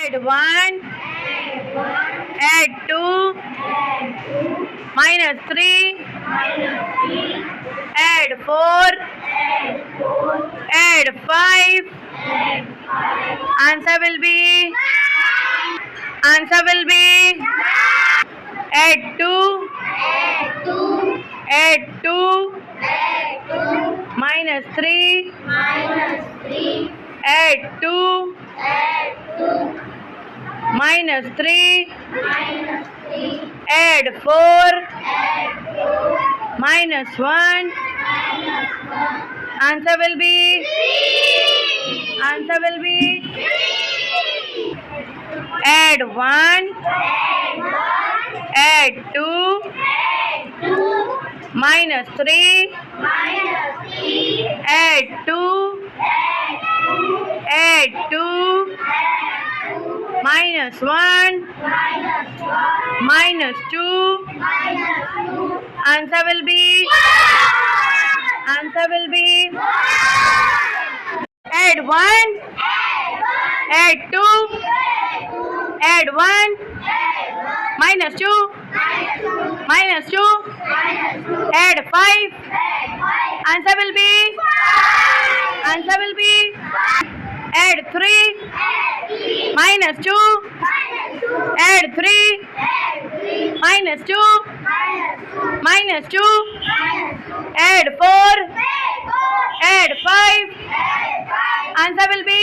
Add 1, add 2, minus 3, add 4, add 5. Answer will be add 2, add 2, minus 3, add 2, minus 3, add 4, minus 1. Answer will be add 1, add 2, minus 3, add 2, add 2, minus 1, minus 2. Answer will be add 1, add 2, add 1, minus 2, add 5. Answer will be add 3, minus 2, add 3, minus 2, add 4, add 5. Answer will be